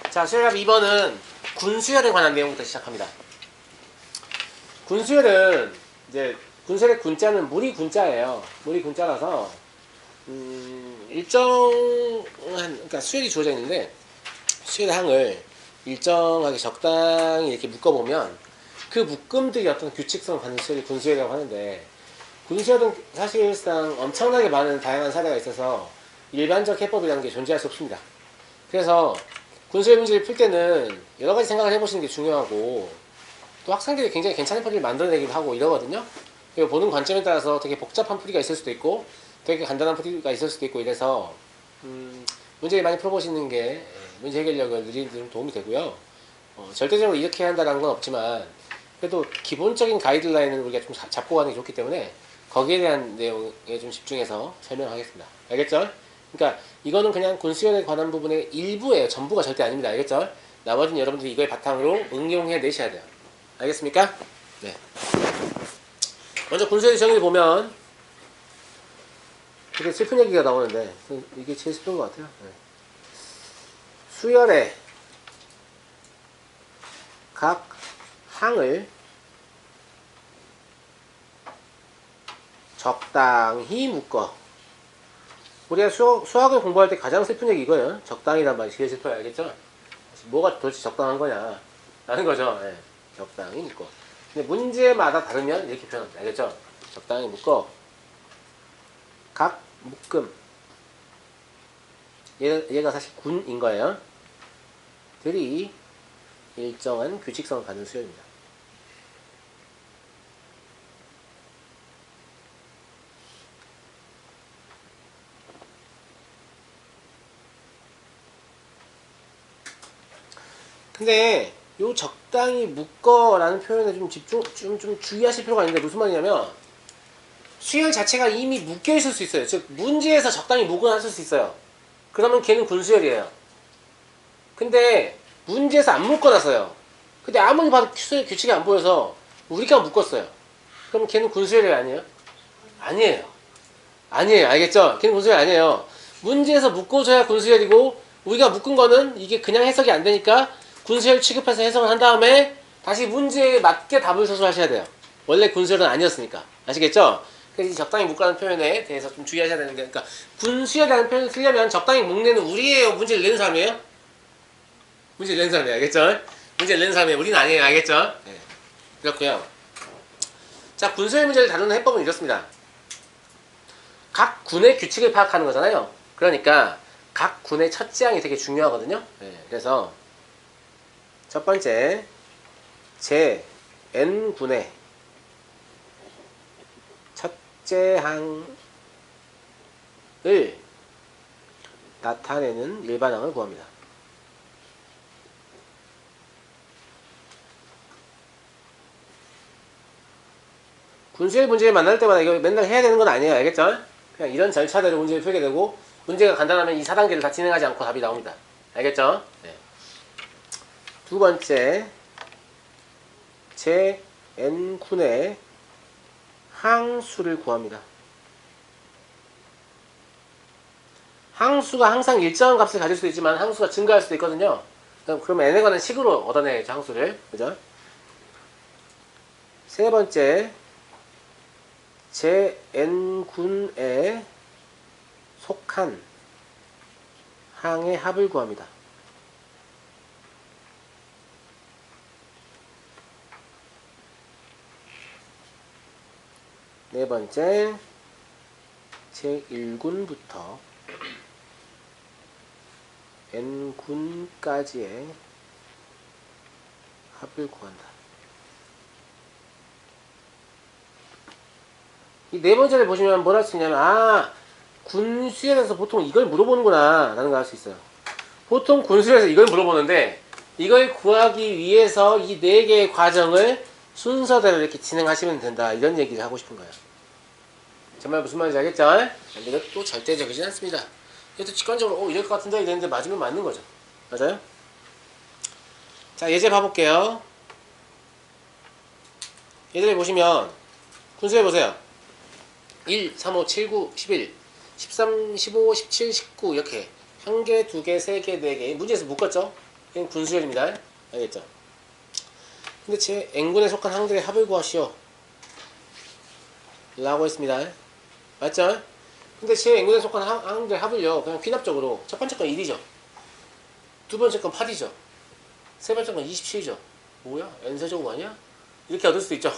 자, 수열합 2번은 군수열에 관한 내용부터 시작합니다. 군수열은 이제 군수열의 군자는 물이 군자예요. 물이 군자라서 일정한, 그러니까 수열이 주어져 있는데 수열의 항을 일정하게 적당히 이렇게 묶어보면 그 묶음들이 어떤 규칙성을 갖는 수열이 군수열이라고 하는데, 군수열은 사실상 엄청나게 많은 다양한 사례가 있어서 일반적 해법이라는 게 존재할 수 없습니다. 그래서 군수열 문제를 풀 때는 여러 가지 생각을 해보시는 게 중요하고, 또 학생들이 굉장히 괜찮은 풀이를 만들어내기도 하고 이러거든요. 그리고 보는 관점에 따라서 되게 복잡한 풀이가 있을 수도 있고 되게 간단한 풀이가 있을 수도 있고, 이래서 문제를 많이 풀어보시는 게 문제 해결력을 늘리는 데 도움이 되고요. 절대적으로 이렇게 해야 한다는 건 없지만 그래도 기본적인 가이드라인을 우리가 좀 잡고 가는 게 좋기 때문에 거기에 대한 내용에 좀 집중해서 설명하겠습니다. 알겠죠? 그러니까 이거는 그냥 군수열에 관한 부분의 일부예요. 전부가 절대 아닙니다. 알겠죠? 나머지는 여러분들이 이거에 바탕으로 응용해 내셔야 돼요. 알겠습니까? 네. 먼저 군수열의 정의를 보면 되게 슬픈 얘기가 나오는데 이게 제일 슬픈 것 같아요. 네. 수열의 각 항을 적당히 묶어. 우리가 수학을 공부할 때 가장 슬픈 얘기 이거예요. 적당히란 말이 제일 슬퍼요. 알겠죠? 뭐가 도대체 적당한 거냐 라는 거죠. 네. 적당히 묶어. 근데 문제마다 다르면 이렇게 표현합니다. 알겠죠? 적당히 묶어. 각 묶음, 얘가 사실 군인 거예요. 들이 일정한 규칙성을 갖는 수열입니다. 근데 요 적당히 묶어라는 표현에 좀 주의하실 필요가 있는데, 무슨 말이냐면 수열 자체가 이미 묶여 있을 수 있어요. 즉 문제에서 적당히 묶어놨을 수 있어요. 그러면 걔는 군수열이에요. 근데 문제에서 안 묶어놨어요. 근데 아무리 봐도 수열 규칙이 안 보여서 우리가 묶었어요. 그럼 걔는 군수열이 아니에요? 아니에요. 아니에요. 알겠죠? 걔는 군수열 아니에요. 문제에서 묶어줘야 군수열이고, 우리가 묶은 거는 이게 그냥 해석이 안 되니까 군수열 취급해서 해석을 한 다음에 다시 문제에 맞게 답을 서술하셔야 돼요. 원래 군수열은 아니었으니까. 아시겠죠? 그래서 이 적당히 묶으라는 표현에 대해서 좀 주의하셔야 되는 게, 그러니까 군수열이라는 표현을 쓰려면 적당히 묶는 우리예요? 문제를 내는 사람이에요? 문제를 내는 사람이에요. 알겠죠? 문제를 내는 사람이에요. 우리는 아니에요. 알겠죠? 네. 그렇고요. 자, 군수열 문제를 다루는 해법은 이렇습니다. 각 군의 규칙을 파악하는 거잖아요. 그러니까 각 군의 첫지항이 되게 중요하거든요. 네. 그래서 첫 번째, 제 N군의 첫째항을 나타내는 일반항을 구합니다. 군수열 문제를 만날 때마다 이거 맨날 해야 되는 건 아니에요. 알겠죠? 그냥 이런 절차대로 문제를 풀게 되고, 문제가 간단하면 이 4단계를 다 진행하지 않고 답이 나옵니다. 알겠죠? 네. 두 번째, 제 N군의 항수를 구합니다. 항수가 항상 일정한 값을 가질 수도 있지만 항수가 증가할 수도 있거든요. 그럼 n에 관한 식으로 얻어내야죠, 항수를. 그죠? 세 번째, 제 N군에 속한 항의 합을 구합니다. 네 번째, 제 1군부터 N군까지의 합을 구한다. 이 네 번째를 보시면 뭘 할 수 있냐면, 군수열에서 보통 이걸 물어보는구나 라는 걸 알 수 있어요. 보통 군수열에서 이걸 물어보는데, 이걸 구하기 위해서 이 네 개의 과정을 순서대로 이렇게 진행하시면 된다, 이런 얘기를 하고 싶은 거예요. 정말 무슨 말인지 알겠죠? 근데 이것도 절대적이진 않습니다. 이것도 직관적으로 이럴 것 같은데 이랬는데 맞으면 맞는 거죠. 맞아요? 자, 예제 봐볼게요. 예제를 보시면 군수열 보세요. 1, 3, 5, 7, 9, 11, 13, 15, 17, 19 이렇게 1개, 2개, 3개, 4개 문제에서 묶었죠? 이건 분수열입니다. 알겠죠? 근데 제 n군에 속한 항들의 합을 구하시오 라고 했습니다. 맞죠? 근데 제 n군에 속한 항들의 합을요 그냥 귀납적으로 첫 번째 건 1이죠. 두 번째 건 8이죠. 세 번째 건 27이죠. 뭐야? n세제곱 아니야? 이렇게 얻을 수도 있죠.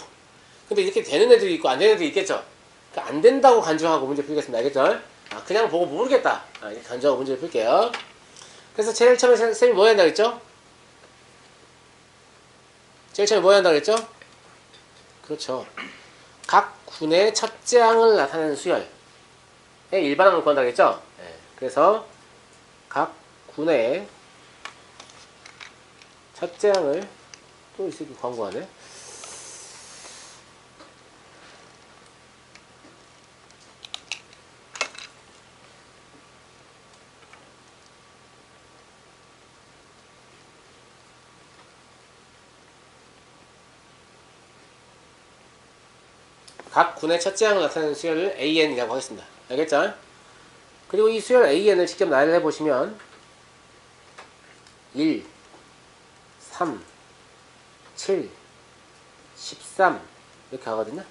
근데 이렇게 되는 애들이 있고 안 되는 애들이 있겠죠. 그러니까 안 된다고 간주하고 문제 풀겠습니다. 알겠죠? 그냥 보고 모르겠다. 이렇게 간주하고 문제를 풀게요. 그래서 제일 처음에 쌤이 뭐 해야 한다고 했죠? 제일 처음에 뭐 해야 한다고 했죠? 그렇죠. 각 군의 첫째 항을 나타내는 수열의 일반항을 구한다고 했죠? 네. 그래서 각 군의 첫째 항을 또 이 새끼 광고하네. 각 군의 첫째 항을 나타내는 수열을 AN이라고 하겠습니다. 알겠죠? 그리고 이 수열 AN을 직접 나열을 해보시면 1, 3, 7, 13 이렇게 하거든요.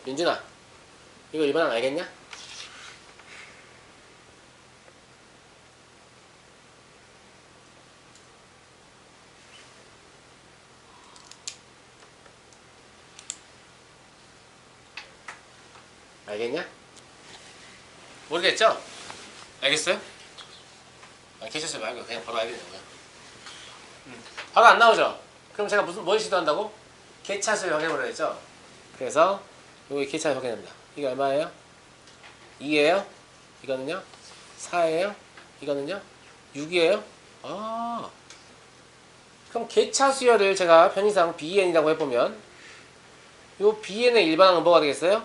윤준아 이거 일반항 알겠냐? 알겠냐? 모르겠죠? 알겠어요? 계셨어요 말고 그냥 바로 알겠냐고요. 바로 안 나오죠? 그럼 제가 뭘 시도한다고? 개차수를 확인해보려 했죠? 그래서 여기 개차수 확인합니다. 이게 얼마예요? 2예요? 이거는요? 4예요? 이거는요? 6이에요? 그럼 개차수열을 제가 편의상 BN이라고 해보면 요 BN의 일반항은 뭐가 되겠어요?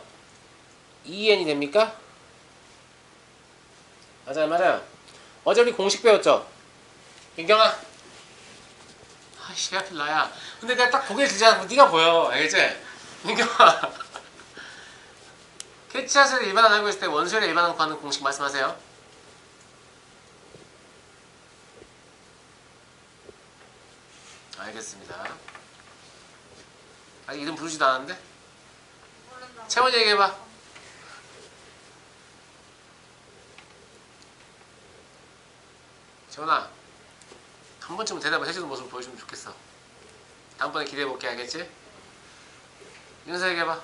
2N이 됩니까? 맞아요, 맞아요. 어제 우리 공식 배웠죠? 민경아. 아이씨, 왜 하필 나야. 근데 내가 딱 고개 들지 않고 네가 보여. 알겠지? 민경아. 캐치샷을 일반항 알고 있을 때 원수열의 일반항 구하는 공식 말씀하세요. 알겠습니다. 아직 이름 부르지도 않았는데? 채원 얘기해봐. 재원아 한 번쯤은 대답을 해주는 모습을 보여주면 좋겠어. 다음번에 기대해볼게. 알겠지? 윤서 얘기해봐.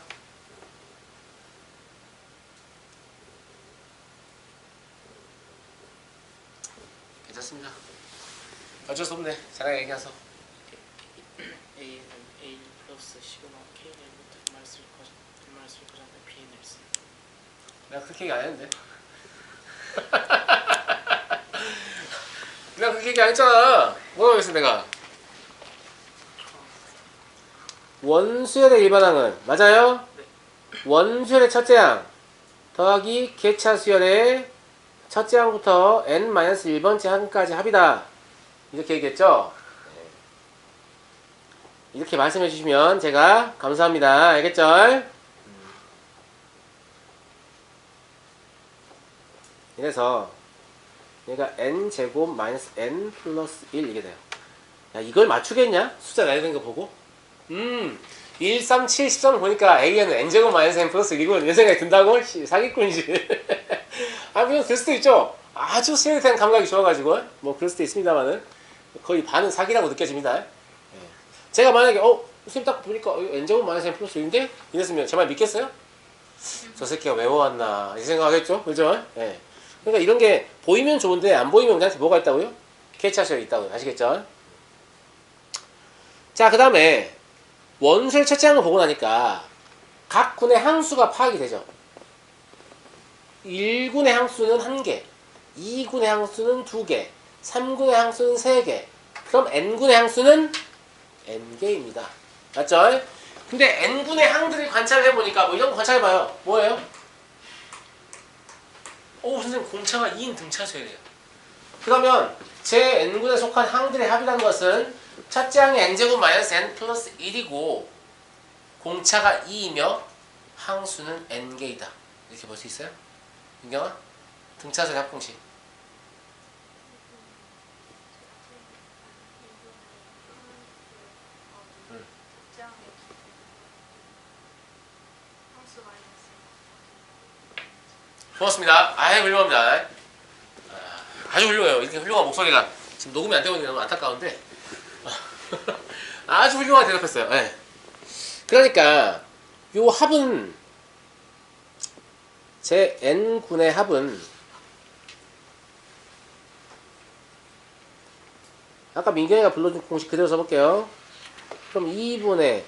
괜찮습니다. 어쩔 수 없네. 잘하게 얘기해서. A는 A 플러스 시그마 K내부터 분말수를 가져다 B에 냈습니다. 내가 그렇게 얘기 안 했는데. 내가 그렇게 얘기 안 했잖아. 뭐라고 했어 내가. 원수열의 일반항은 맞아요? 네. 원수열의 첫째 항 더하기 개차수열의 첫째 항부터 n-1번째 항까지 합이다. 이렇게 얘기했죠? 이렇게 말씀해 주시면 제가 감사합니다. 알겠죠? 이래서 얘가 n제곱 마이너스 n 플러스 1 이게 돼요. 야 이걸 맞추겠냐? 숫자 나열된 거 보고 1, 3, 7, 13을 보니까 A는 n제곱 마이너스 n 플러스 1이고 이런 생각이 든다고? 사기꾼이지. 물론 그럴 수도 있죠. 아주 스트레이트한 감각이 좋아가지고 뭐 그럴 수도 있습니다만은 거의 반은 사기라고 느껴집니다. 제가 만약에 선생님 딱 보니까 n제곱 마이너스 n 플러스 1인데? 이랬으면 제 말 믿겠어요? 저 새끼가 외워왔나 이 생각하겠죠? 그죠? 예. 그러니까 이런 게 보이면 좋은데 안 보이면 우리한테 뭐가 있다고요? 캐치하셔야 있다고요. 아시겠죠? 자, 그 다음에 원수의 첫째 항을 보고 나니까 각 군의 항수가 파악이 되죠. 1군의 항수는 1개, 2군의 항수는 2개, 3군의 항수는 3개. 그럼 n군의 항수는 n개입니다. 맞죠? 근데 n군의 항들을 관찰을 해보니까 뭐 이런 거 관찰해봐요. 뭐예요? 선생님 공차가 2인 등차수열이에요. 그러면 제 n군에 속한 항들의 합이라는 것은 첫째 항이 n제곱 마이너스 n 플러스 1이고 공차가 2이며 항수는 n개이다. 이렇게 볼 수 있어요? 민경아? 등차수열 합공식. 적장의 함수 마이너스 고맙습니다. 아유, 훌륭합니다. 아주 훌륭해요. 이렇게 훌륭한 목소리가 지금 녹음이 안 되고 있는 게 너무 안타까운데 아주 훌륭하게 대답했어요. 네. 그러니까 요 합은 제 n분의 합은 아까 민경이가 불러준 공식 그대로 써볼게요. 그럼 2분의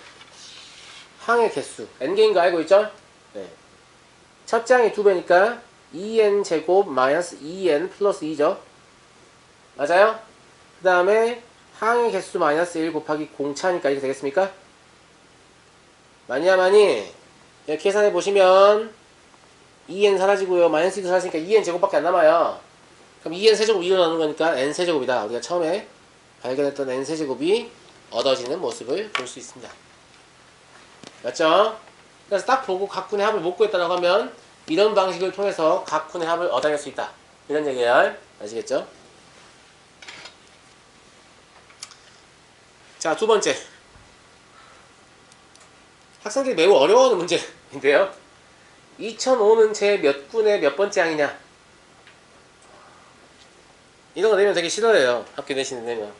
항의 개수 n개인 거 알고 있죠? 네. 첫 장이 2배니까 2n 제곱 마이너스 2n 플러스 2죠. 맞아요? 그 다음에 항의 개수 마이너스 1 곱하기 공차니까 이렇게 되겠습니까? 많이 여기 계산해 보시면 2n 사라지고요. 마이너스 1도 사라지니까 2n 제곱밖에 안 남아요. 그럼 2n 세제곱 2로 나누는 거니까 n 세제곱이다. 우리가 처음에 발견했던 n 세제곱이 얻어지는 모습을 볼 수 있습니다. 맞죠? 그래서 딱 보고 각분의 합을 못 구했다고 하면 이런 방식을 통해서 각분의 합을 얻어낼 수 있다. 이런 얘기예요. 아시겠죠? 자, 두 번째. 학생들이 매우 어려워하는 문제인데요. 2005는 제 몇 군의 몇 번째 항이냐? 이런 거 내면 되게 싫어해요. 학교 내신을 내면.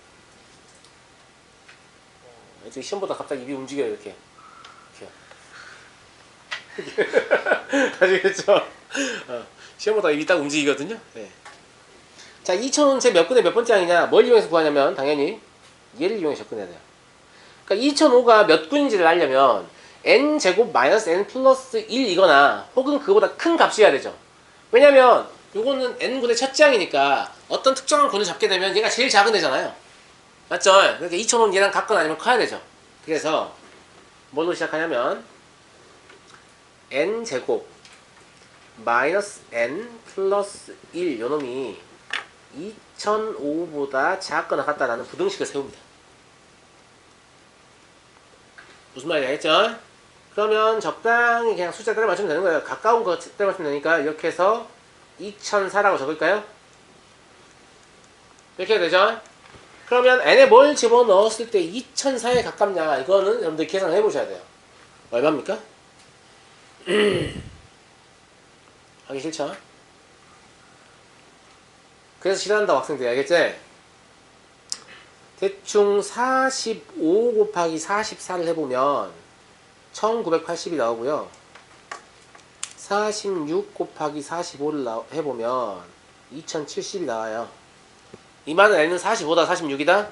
이렇게 시험보다 갑자기 입이 움직여요. 이렇게. 아시겠죠? 시험보다 입이 딱 움직이거든요. 네. 자, 2000은 제 몇 군의 몇 번째 항이냐? 뭘 이용해서 구하냐면 당연히 얘를 이용해서 접근해야 돼요. 그러니까 2005가 몇 군인지를 알려면 n제곱 마이너스 n 플러스 1이거나 혹은 그거보다 큰 값이어야 되죠. 왜냐면 요거는 n군의 첫 장이니까 어떤 특정한 군을 잡게 되면 얘가 제일 작은 애잖아요. 맞죠? 그러니까 2005는 얘랑 같거나 아니면 커야 되죠. 그래서 뭘로 시작하냐면 n제곱 마이너스 n 플러스 1 요놈이 2005보다 작거나 같다라는 부등식을 세웁니다. 무슨 말인지 알겠죠? 그러면 적당히 그냥 숫자 따라 맞추면 되는 거예요. 가까운 거 따라 맞추면 되니까 이렇게 해서 2004라고 적을까요? 이렇게 해야 되죠? 그러면 n에 뭘 집어넣었을 때 2004에 가깝냐 이거는 여러분들 계산을 해보셔야 돼요. 얼마입니까? 하기 싫죠? 그래서 싫어한다고 학생들이 알겠지? 대충 45 곱하기 44를 해보면 1980이 나오고요. 46 곱하기 45를 해보면 2070이 나와요. 이 말은 n은 45다 46이다?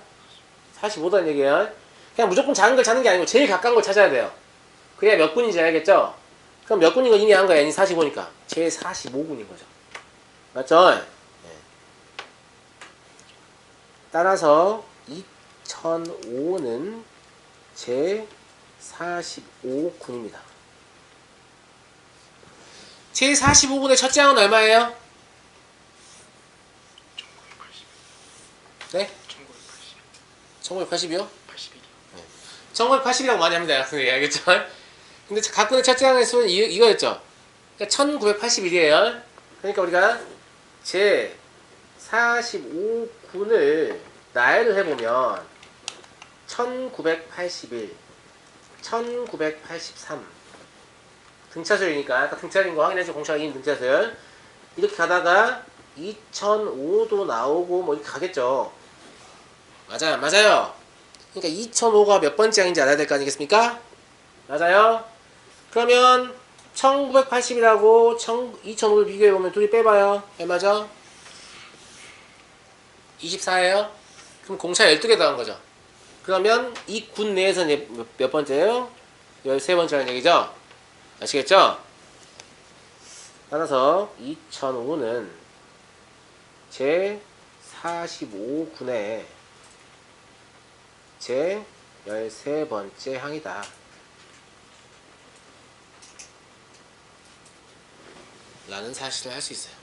45다는 얘기예요. 그냥 무조건 작은 걸 찾는 게 아니고 제일 가까운 걸 찾아야 돼요. 그래야 몇 군인지 알겠죠? 그럼 몇 군인 거 이미 한 거야. n이 45니까 제 45군인 거죠. 맞죠? 네. 따라서 2005는 제 45군입니다. 제 45군의 첫째 항은 얼마예요? 1980. 네? 1980. 1980이요? 81이요. 네. 1980이라고 많이 합니다. 학생들이 알겠죠? 근데 각군의 첫째 항의 수는 이거였죠. 그러니까 1981이에요. 그러니까 우리가 제 45군을 나열을 해보면 1981, 1983 등차수이니까 아까 등차인 거 확인해서 공차가 2인 등차수 이렇게 가다가 2005도 나오고 뭐 이렇게 가겠죠. 맞아요. 그러니까 2005가 몇 번째 항인지 알아야 될 거 아니겠습니까? 맞아요. 그러면 1980이라고 2005를 비교해보면 둘이 빼봐요. 얼마죠? 24예요? 그럼 공차 12개 더한 거죠. 그러면 이 군 내에서는 몇 번째예요? 13번째라는 얘기죠? 아시겠죠? 따라서 2005는 제 45군의 제 13번째 항이다. 라는 사실을 할 수 있어요.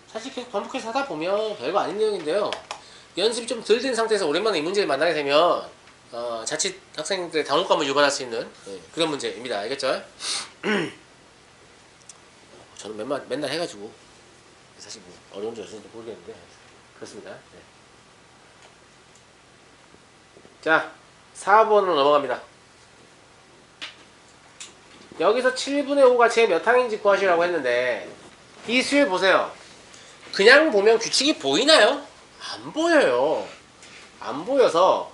사실 계속 반복해서 하다 보면 별거 아닌 내용인데요. 연습이 좀 덜 된 상태에서 오랜만에 이 문제를 만나게 되면 자칫 학생들의 당혹감을 유발할 수 있는 그런 문제입니다. 알겠죠? 저는 맨날 해가지고 사실 뭐 어려운지 어려운지 모르겠는데 그렇습니다. 네. 자, 4번으로 넘어갑니다. 여기서 7분의 5가 제 몇 항인지 구하시라고 했는데 이 수열 보세요. 그냥 보면 규칙이 보이나요? 안 보여요. 안 보여서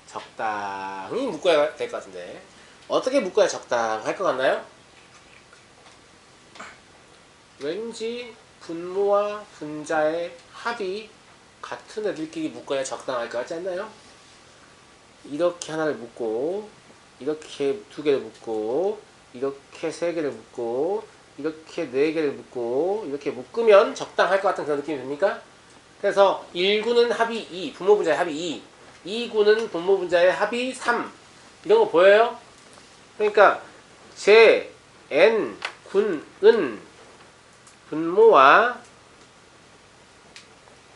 적당히 묶어야 될 것 같은데 어떻게 묶어야 적당할 것 같나요? 왠지 분모와 분자의 합이 같은 애들끼리 묶어야 적당할 것 같지 않나요? 이렇게 하나를 묶고 이렇게 두 개를 묶고 이렇게 세 개를 묶고 이렇게 네 개를 묶고 이렇게 묶으면 적당할 것 같은 그런 느낌이 듭니까? 그래서 1구는 합이 2, 분모 분자의 합이 2, 2구는 분모 분자의 합이 3 이런 거 보여요? 그러니까 제 n 군은 분모와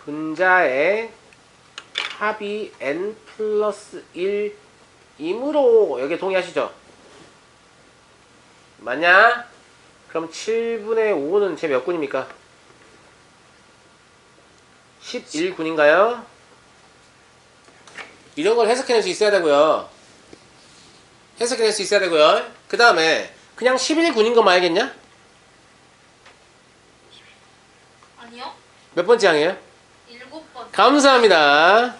분자의 합이 n 플러스 1이므로 여기에 동의하시죠? 맞냐? 그럼 7분의 5는 제 몇 군입니까? 11군인가요? 이런 걸 해석해낼 수 있어야 되고요. 해석해낼 수 있어야 되고요. 그 다음에 그냥 11군인 것만 알겠냐? 아니요. 몇 번째 항이에요? 7번. 감사합니다.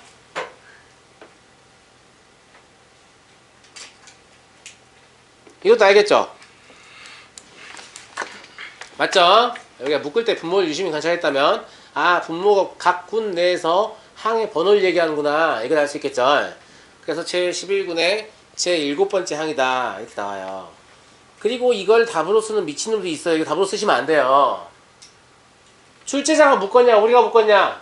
이것도 알겠죠? 맞죠? 여기가 묶을 때 분모를 유심히 관찰했다면 아 분모가 각 군 내에서 항의 번호를 얘기하는구나 이걸 알 수 있겠죠? 그래서 제 11군의 제 7번째 항이다 이렇게 나와요. 그리고 이걸 답으로 쓰는 미친놈도 있어요. 이거 답으로 쓰시면 안 돼요. 출제자가 묶었냐 우리가 묶었냐?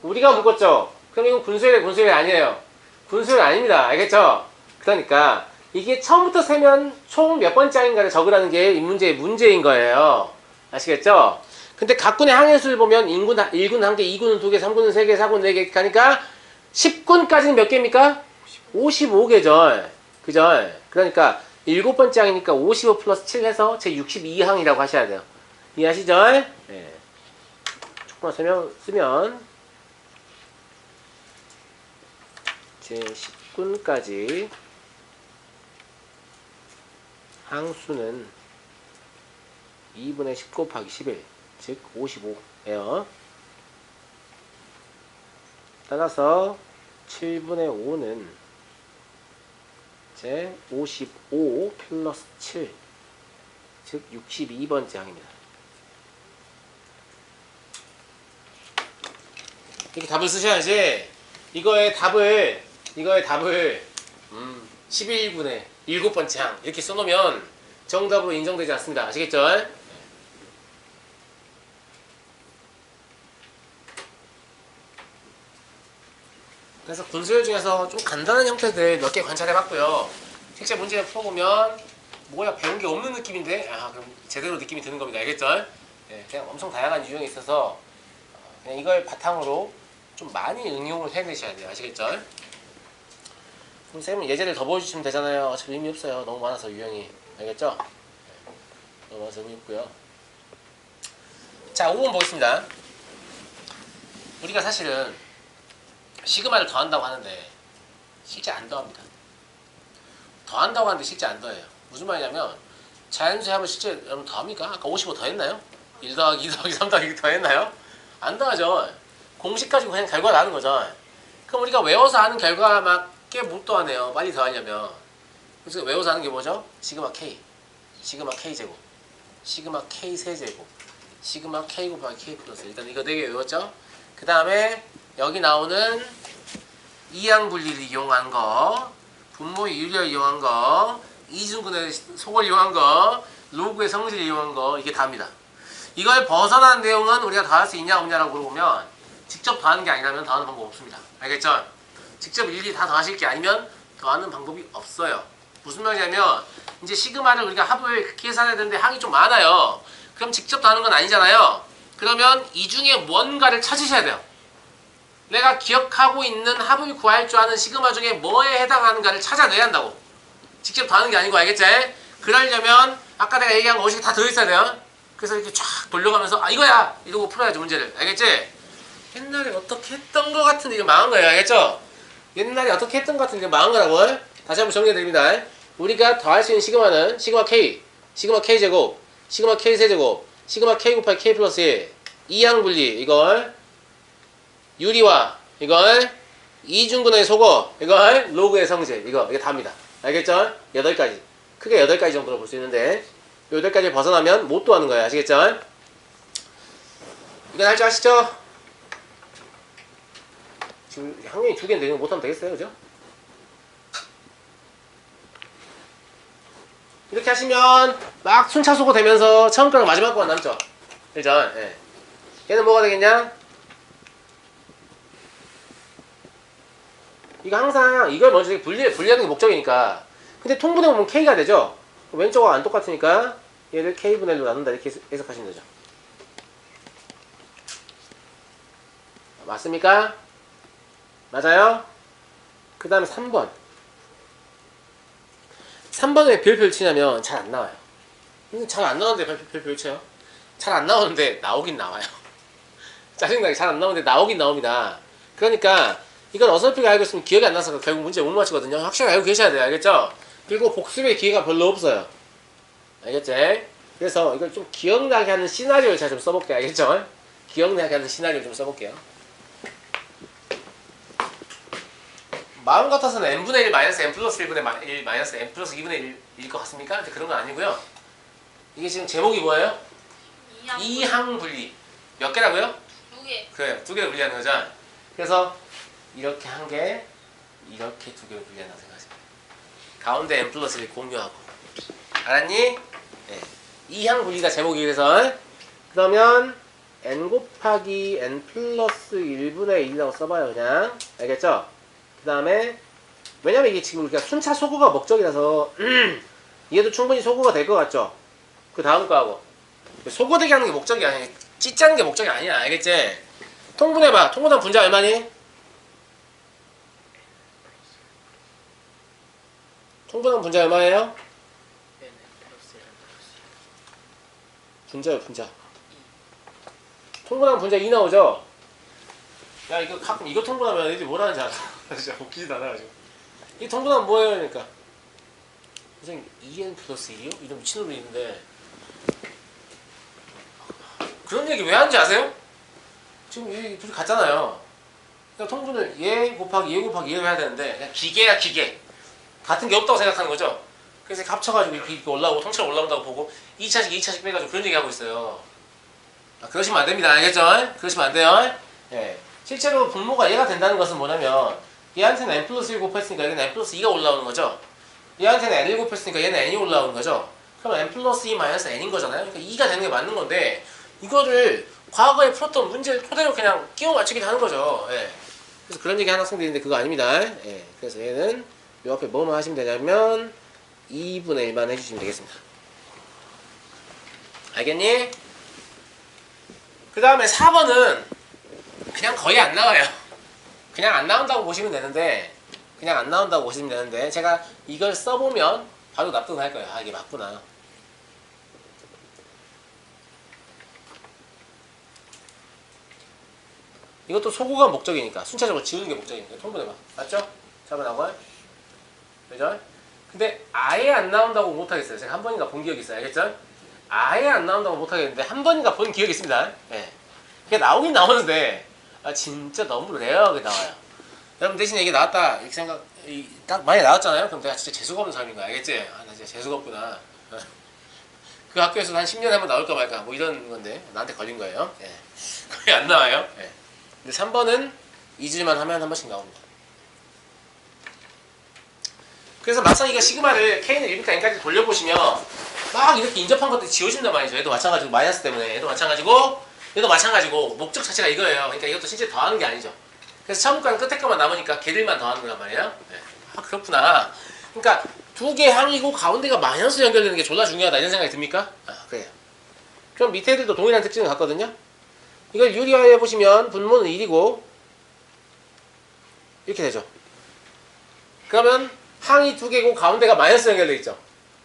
우리가 묶었죠? 그럼 이건 군수열이 아니에요. 군수열 아닙니다. 알겠죠? 그러니까 이게 처음부터 세면 총 몇 번째 항인가를 적으라는 게 이 문제의 문제인 거예요. 아시겠죠? 근데 각 군의 항의 수를 보면 1군 1개, 2군은 2개, 3군은 3개, 4군은 4개 가니까 10군까지는 몇 개입니까? 55개죠. 그죠? 그러니까 7번째 항이니까 55 플러스 7 해서 제 62항이라고 하셔야 돼요. 이해하시죠? 네. 조금만 쓰면 제 10군까지 항수는 2분의 10 곱하기 11, 즉 55예요. 따라서 7분의 5는 제 55 플러스 7, 즉 62번째 항입니다. 이렇게 답을 쓰셔야지 이거의 답을 11분의 7번째 항 이렇게 써놓으면 정답으로 인정되지 않습니다. 아시겠죠? 그래서 군수열 중에서 좀 간단한 형태들 몇 개 관찰해봤고요. 실제 문제 풀어보면 뭐야 배운 게 없는 느낌인데 아 그럼 제대로 느낌이 드는 겁니다. 알겠죠? 네, 그냥 엄청 다양한 유형이 있어서 그냥 이걸 바탕으로 좀 많이 응용을 해내셔야 돼요. 아시겠죠? 그럼 쌤은 예제를 더 보여주시면 되잖아요. 어차피 의미 없어요. 너무 많아서 유형이. 알겠죠? 네, 너무 많아서 의미 없고요. 자, 5번 보겠습니다. 우리가 사실은 시그마를 더한다고 하는데 실제 안 더합니다. 더한다고 하는데 실제 안 더해요. 무슨 말이냐면 자연수에 하면 실제 여러분 더합니까? 아까 55 더했나요? 1 더하기 2 더하기 3 더하기 더했나요? 안 더하죠. 공식 가지고 그냥 결과 나는 거죠. 그럼 우리가 외워서 하는 결과밖에 못 더하네요. 빨리 더하려면. 그래서 외워서 하는 게 뭐죠? 시그마 K, 시그마 K제곱, 시그마 K 세제곱, 시그마 K 곱하기 K 플러스. 일단 이거 4개 외웠죠? 그 다음에 여기 나오는 이항 분리를 이용한 거, 분모의 유리를 이용한 거, 이중근의 속을 이용한 거, 로그의 성질을 이용한 거, 이게 답니다. 이걸 벗어난 내용은 우리가 더할 수 있냐 없냐라고 물어보면 직접 더하는 게 아니라면 더하는 방법 없습니다. 알겠죠? 직접 일일이 다 더하실 게 아니면 더하는 방법이 없어요. 무슨 말이냐면 이제 시그마를 우리가 합을 계산해야 되는데 항이 좀 많아요. 그럼 직접 더하는 건 아니잖아요. 그러면 이 중에 뭔가를 찾으셔야 돼요. 내가 기억하고 있는 합을 구할 줄 아는 시그마 중에 뭐에 해당하는가를 찾아내야 한다고. 직접 더하는 게 아니고 알겠지? 그러려면 아까 내가 얘기한 거 50개 다 들어있어야 돼요. 그래서 이렇게 쫙 돌려가면서 아 이거야 이러고 풀어야지 문제를. 알겠지? 옛날에 어떻게 했던 거 같은데 이거 망한 거예요. 알겠죠? 옛날에 어떻게 했던 거 같은데 이거 망한 거라고. 다시 한번 정리해드립니다. 우리가 더할 수 있는 시그마는 시그마 K, 시그마 K 제곱, 시그마 K 세제곱, 시그마 K 곱하기 K 플러스 1 이항 분리 이걸 유리화 이걸 이중근의 소거 이걸 로그의 성질 이게 답니다. 알겠죠? 8가지 크게 8가지 정도로 볼 수 있는데 8가지 벗어나면 못 도하는 거예요. 아시겠죠? 이건 할 줄 아시죠? 지금 학년이 2개인데 이거 못하면 되겠어요? 그죠? 이렇게 하시면 막 순차소고 되면서 처음 거랑 마지막 거만 남죠? 그죠? 예. 얘는 뭐가 되겠냐? 이거 항상 이걸 먼저 분리하는 게 목적이니까. 근데 통분해 보면 K가 되죠? 왼쪽하고 안 똑같으니까 얘를 K분의 1로 나눈다 이렇게 해석하시면 되죠. 맞습니까? 맞아요? 그 다음에 3번 3번에 별표를 치냐면 잘 안 나와요. 잘 안 나오는데 별표 쳐요? 잘 안 나오는데 나오긴 나와요. 짜증나게 잘 안 나오는데 나오긴 나옵니다. 그러니까 이건 어설프게 알고 있으면 기억이 안 나서 결국 문제 못 맞추거든요. 확실히 알고 계셔야 돼요. 알겠죠? 그리고 복습의 기회가 별로 없어요. 알겠지? 그래서 이걸 좀 기억나게 하는 시나리오를 제가 좀 써볼게요. 알겠죠? 기억나게 하는 시나리오를 좀 써볼게요. 마음 같아서는 n분의 1 마이너스 n 플러스 1분의 1 마이너스 n 플러스 2분의 1일 것 같습니까? 근데 그런 건 아니고요. 이게 지금 제목이 뭐예요? 이항 분리. 몇 개라고요? 2개. 그래요. 2개를 분리하는 거죠. 그래서 이렇게 한 개, 이렇게 2개를 분리한다고 생각하세요. 가운데 n 플러스 1 공유하고. 알았니? 네. 이항 분리가 제목이 그래서 그러면 n 곱하기 n 플러스 1분의 1이라고 써봐요. 그냥. 알겠죠? 그 다음에 왜냐면 이게 지금 우리가 순차 소구가 목적이라서 얘도 충분히 소구가 될 것 같죠? 그 다음 거하고 소구되게 하는 게 목적이 아니야. 찢자는 게 목적이 아니야. 알겠지? 통분해봐. 통분하면 분자 얼마니? 통분하면 분자 얼마예요? 분자요 분자. 통분하면 분자 2 나오죠? 야 이거 가끔 이거 통분하면 애들이 뭐라는지 알아. 진짜 웃기지도 않아가지고. 이 통분하면 뭐예요? 그러니까 선생님 2n 플러스 1이요? 이런 미친놈이 있는데 그런 얘기 왜 하는지 아세요? 지금 얘 둘이 같잖아요. 그러니까 통분을 얘 곱하기 얘 곱하기 얘를 해야 되는데 그냥 기계야 기계. 같은 게 없다고 생각하는 거죠. 그래서 합쳐가지고 이렇게 올라오고 통째로 올라온다고 보고 2차식 2차식 빼가지고 그런 얘기 하고 있어요. 아, 그러시면 안 됩니다. 알겠죠? 그러시면 안 돼요. 예. 실제로 분모가 얘가 된다는 것은 뭐냐면 얘한테는 n 플러스 1 곱했으니까 여기는 n 플러스 2가 올라오는 거죠. 얘한테는 n을 곱했으니까 얘는 n이 올라오는 거죠. 그러면 n 플러스 2 마이너스 n인 거잖아요. 그러니까 2가 되는 게 맞는 건데 이거를 과거에 풀었던 문제를 토대로 그냥 끼워 맞추기도 하는 거죠. 예. 그래서 그런 얘기 하는 학생들이 있는데 그거 아닙니다. 예. 그래서 얘는 요 앞에 뭐만 하시면 되냐면 2분의 1만 해주시면 되겠습니다. 알겠니? 그 다음에 4번은 그냥 거의 안 나와요. 그냥 안 나온다고 보시면 되는데 그냥 안 나온다고 보시면 되는데 제가 이걸 써보면 바로 납득을 할 거예요. 아 이게 맞구나. 이것도 소구가 목적이니까 순차적으로 지우는 게 목적이니까 통분해봐. 맞죠? 잡아나고 그죠? 근데 아예 안 나온다고 못하겠어요. 제가 한 번인가 본 기억이 있어요. 알겠죠? 아예 안 나온다고 못하겠는데 한 번인가 본 기억이 있습니다. 예. 그게 나오긴 나오는데 아 진짜 너무 레어하게 나와요. 여러분 대신에 이게 나왔다 이렇게 딱 많이 나왔잖아요. 그럼 내가 진짜 재수가 없는 사람인 거야. 알겠지? 아 나 진짜 재수가 없구나. 그 학교에서 한 10년에 한 번 나올까 말까 뭐 이런 건데 나한테 걸린 거예요. 예. 거의 안 나와요. 예. 근데 3번은 2줄만 하면 한 번씩 나옵니다. 그래서 막상 이거 시그마를 K는 1부터 N까지 돌려보시면 막 이렇게 인접한 것들이 지워진단 말이죠. 얘도 마찬가지고 마이너스 때문에 얘도 마찬가지고 목적 자체가 이거예요. 그러니까 이것도 실제 더하는 게 아니죠. 그래서 처음 거랑 끝에 거만 남으니까 걔들만 더하는 거란 말이에요. 네. 아 그렇구나. 그러니까 두 개 항이고 가운데가 마이너스 연결되는 게 졸라 중요하다 이런 생각이 듭니까? 아 그래요. 그럼 밑에 애들도 동일한 특징을 갖거든요. 이걸 유리화해 보시면 분모는 1이고 이렇게 되죠. 그러면 항이 두 개고 가운데가 마이너스 연결되어 있죠.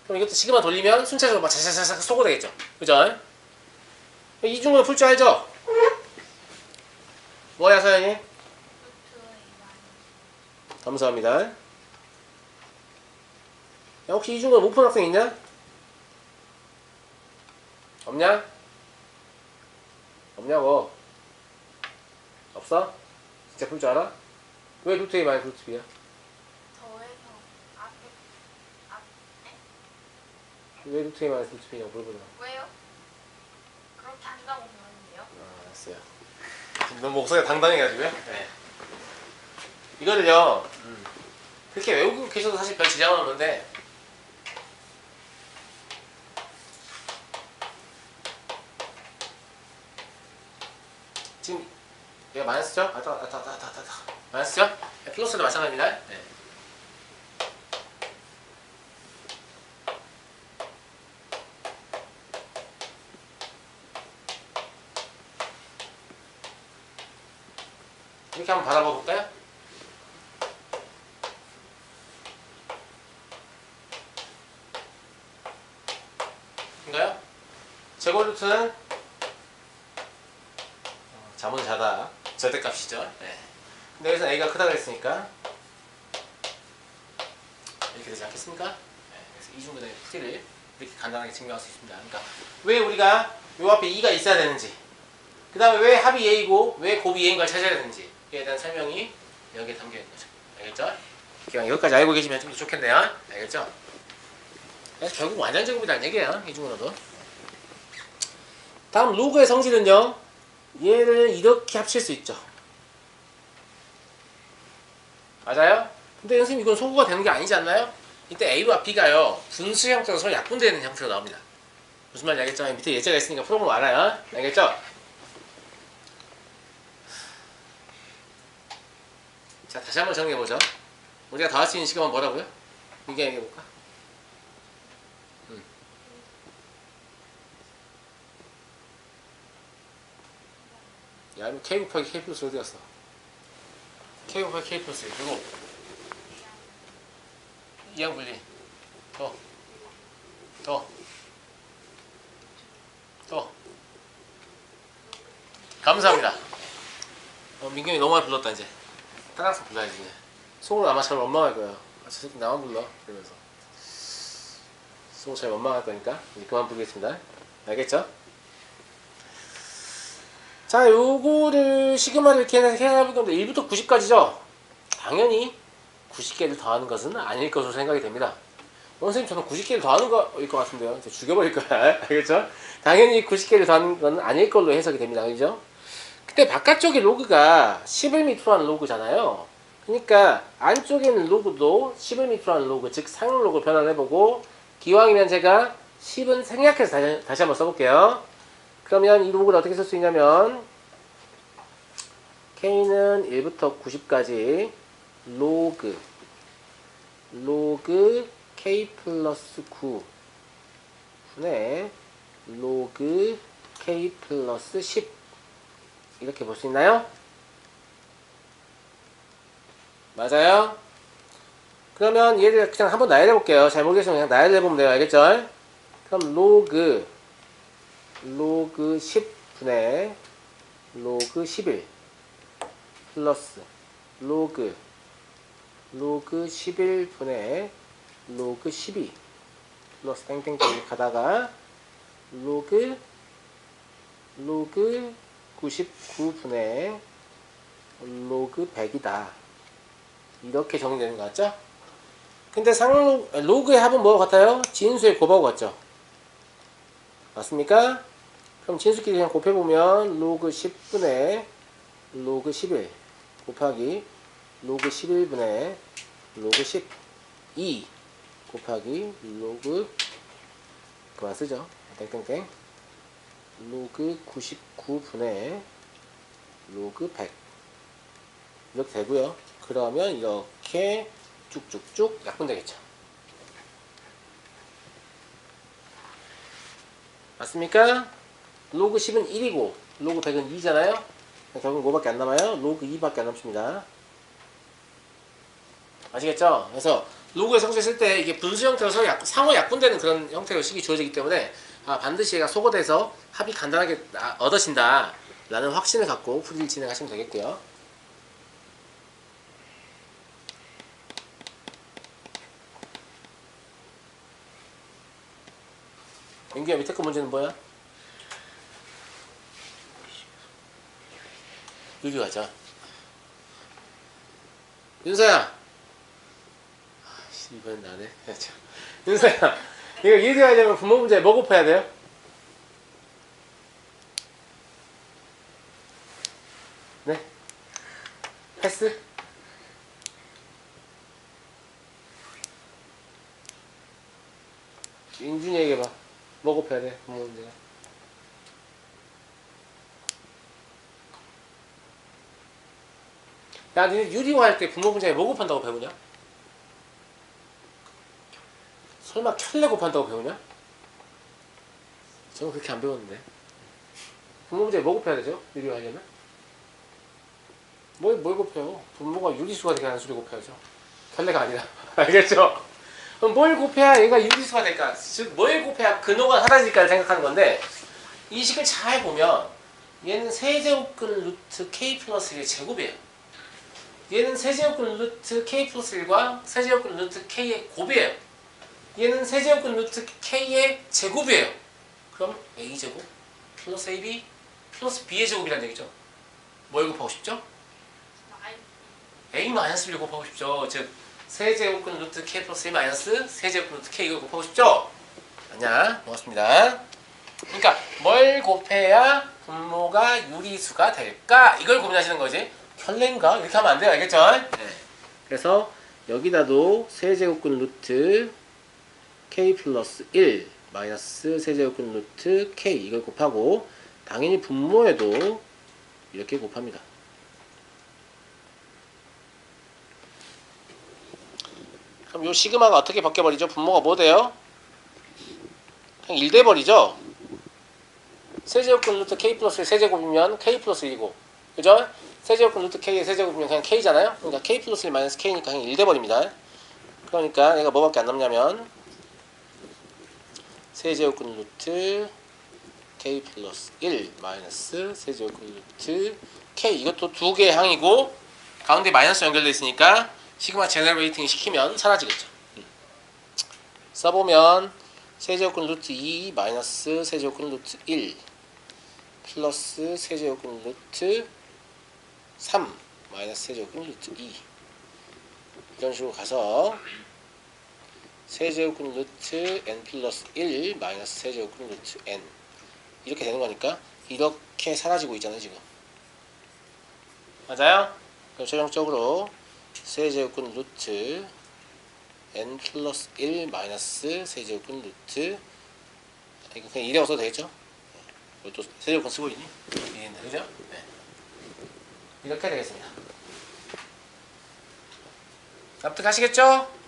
그럼 이것도 시그마 돌리면 순차적으로 막 자자자자 쏘고 되겠죠. 그죠? 이중근을 풀 줄 알죠? 뭐야 서연이? 루트 2 감사합니다. 야, 혹시 이중근 못 푼 학생 있냐? 없냐? 없냐고? 없어? 진짜 풀 줄 알아? 왜 루트 A 마이너스 루트 B야? 더해서 앞에 왜 루트 A 마이너스 루트 B냐고 물어보냐? 왜요? 그렇게 한다고 그러는데요? 아, 알았어요. 너무 목소리가 당당해가지고요. 네. 이거를요, 그렇게 외우고 계셔도 사실 별 지장은 없는데, 지금 얘가 마이너스죠? 마이너스죠? 네, 플러스도 마찬가지입니다. 네. 이렇게 한번 받아봐 볼까요? 인가요? 제곱 루트는 잠은 자다 절대값이죠. 네. 근데 여기서 A가 크다 그랬으니까 이렇게 되지 않겠습니까? 네. 그래서 이중근의 풀이를 이렇게 간단하게 증명할 수 있습니다. 그러니까 왜 우리가 요 앞에 2가 있어야 되는지, 그 다음에 왜 합이 A이고 왜 곱이 A인 걸 찾아야 되는지에 대한 설명이 여기에 담겨 있는 거죠. 알겠죠? 그냥 여기까지 알고 계시면 좀 더 좋겠네요. 알겠죠? 그래서 결국 완전 제곱이라는 얘기예요. 이중으로도. 다음 로그의 성질은요. 얘를 이렇게 합칠 수 있죠. 맞아요? 근데 선생님 이건 소구가 되는 게 아니지 않나요? 이때 A와 B가요. 분수 형태로 서로 약분되는 형태로 나옵니다. 무슨 말인지 알겠죠? 밑에 예제가 있으니까 풀어보면 알아요. 알겠죠? 자, 다시 한번 정리해보죠. 우리가 다 할 수 있는 시간은 뭐라고요? 이게 얘기해볼까? 야, 이거 K 곱하기 K 플러스 어디 갔어? K 곱하기 K 플러스 그리고 이항 분리 더 감사합니다. 민경이 너무 많이 불렀다. 이제 따라서 불러야지. 이제 속으로 아마 잘 원망할 거야. 아, 저 새끼 나만 불러 그러면서 속으로 잘 원망할 거니까 이제 그만 부르겠습니다. 알겠죠? 자, 요거를 시그마를 이렇게 해나가볼 건데 1부터 90까지죠? 당연히 90개를 더하는 것은 아닐 것으로 생각이 됩니다. 선생님 저는 90개를 더하는 거일 것 같은데요. 이제 죽여버릴 거야. 알겠죠? 당연히 90개를 더하는 건 아닐 걸로 해석이 됩니다. 그죠? 그때 바깥쪽에 로그가 10을 밑으로 하는 로그잖아요. 그러니까 안쪽에 있는 로그도 10을 밑으로 하는 로그, 즉 상용 로그 변환해보고 기왕이면 제가 10은 생략해서 다시 한번 써볼게요. 그러면 이 로그를 어떻게 쓸 수 있냐면 K는 1부터 90까지 로그 K 플러스 9 분의 로그 K 플러스 10 이렇게 볼 수 있나요? 맞아요? 그러면 얘를 그냥 한번 나열해 볼게요. 잘 모르겠으면 그냥 나열해 보면 돼요. 알겠죠? 그럼 로그 10 분의 로그 11 플러스 로그 11 분의 로그 12 플러스 땡땡땡 가다가 로그 99 분의 로그 100이다. 이렇게 정리되는 것 같죠? 근데 로그의 합은 뭐와 같아요? 진수의 곱하고 같죠? 맞습니까? 그럼 진수끼리 그냥 곱해보면 로그 10분의 로그 11 곱하기 로그 11분의 로그 12 곱하기 로그 그만 쓰죠. 땡땡땡 로그 99분의 로그 100 이렇게 되고요. 그러면 이렇게 쭉쭉쭉 약분되겠죠. 맞습니까? 로그 10은 1이고 로그 100은 2잖아요. 결국 뭐밖에 안 남아요? 로그 2밖에 안 남습니다. 아시겠죠? 그래서 로그에서 형태 쓸 때 이게 분수 형태로 서로 상호 약분되는 그런 형태로 식이 주어지기 때문에 반드시 얘가 소거돼서 합이 간단하게 얻어진다 라는 확신을 갖고 풀이를 진행하시면 되겠고요. 민규야, 밑에 거 문제는 뭐야? 유리하자. 윤서야. 이번엔 나네. 윤서야, 이거 유리하려면 분모 문제에 뭐 곱해야 돼요? 네? 패스? 인준이 얘기해봐. 뭐 곱해야 돼? 분모 문제가. 야, 니네 유리화 할 때 분모 문제에 뭐 곱한다고 배우냐? 설마 켤레 곱한다고 배우냐? 저는 그렇게 안 배웠는데. 분모 문제에 뭐 곱해야 되죠? 유리화 하려면? 뭘 곱해요? 분모가 유리수가 되게 하는 수를 곱해야죠. 켤레가 아니라. 알겠죠? 그럼 뭘 곱해야 얘가 유리수가 될까? 즉, 뭘 곱해야 근호가 사라질까를 생각하는 건데, 이 식을 잘 보면, 얘는 세제곱근 루트 k 플러스 1의 제곱이에요. 얘는 세제곱근 루트 k 플러스 1과 세제곱근 루트 k의 곱이에요. 얘는 세제곱근 루트 k의 제곱이에요. 그럼 a제곱 플러스 ab 플러스 b의 제곱이라는 얘기죠. 뭘 곱하고 싶죠? a-b를 곱하고 싶죠. 즉 세제곱근 루트 k 플러스 1 마이너스 세제곱근 루트 k 이걸 곱하고 싶죠? 아니야. 고맙습니다. 그러니까 뭘 곱해야 분모가 유리수가 될까? 이걸 고민하시는 거지. 켤레인가? 이렇게 하면 안 돼요. 알겠죠? 네. 그래서 여기다도 세제곱근 루트 k 플러스 1 마이너스 세제곱근 루트 k 이걸 곱하고 당연히 분모에도 이렇게 곱합니다. 그럼 요 시그마가 어떻게 바뀌어버리죠? 분모가 뭐 돼요? 그냥 1 돼버리죠? 세제곱근 루트 k 플러스 1 세제곱이면 k 플러스 1이고 그죠? 세제곱근 루트 k의 세제곱이면 그냥 k잖아요? 그러니까 k 플러스 1 마이너스 k니까 그냥 1 돼버립니다. 그러니까 얘가 뭐밖에 안 남냐면 세제곱근 루트 k 플러스 1 마이너스 세제곱근 루트 k 이것도 두 개의 항이고 가운데 마이너스 연결되어 있으니까 시그마 제너레이팅 시키면 사라지겠죠. 써보면 세제곱근 루트 2 마이너스 세제곱근 루트 1 플러스 세제곱근 루트 3 마이너스 세제곱근 루트 2 이런 식으로 가서 세제곱근 루트 n 플러스 1 마이너스 세제곱근 루트 n 이렇게 되는 거니까 이렇게 사라지고 있잖아요 지금. 맞아요? 그럼 최종적으로 세제곱근 루트 n 플러스 1 마이너스 세제곱근 루트 이거 그냥 1이라고 써도 되겠죠? 이것도 세제곱근 쓰고 있니? 1인데 그죠? 네. 이렇게 되겠습니다. 납득하시겠죠?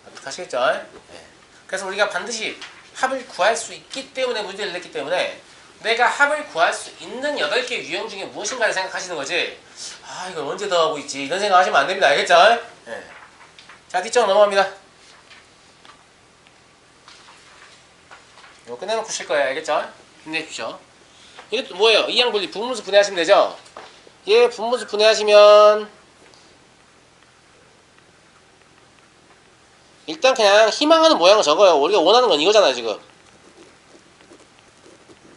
납득하시겠죠? 네. 그래서 우리가 반드시 합을 구할 수 있기 때문에 문제를 냈기 때문에 내가 합을 구할 수 있는 8개 유형 중에 무엇인가를 생각하시는 거지 아 이걸 언제 더 하고 있지 이런 생각 하시면 안 됩니다. 알겠죠? 네. 자 뒷장 넘어갑니다. 이거 끝내놓고 쉴 거예요. 알겠죠? 힘내십시오. 이것도 뭐예요? 이항분리 분무수 분해하시면 되죠? 얘 분무수 분해하시면 일단 그냥 희망하는 모양을 적어요. 우리가 원하는 건 이거잖아요 지금.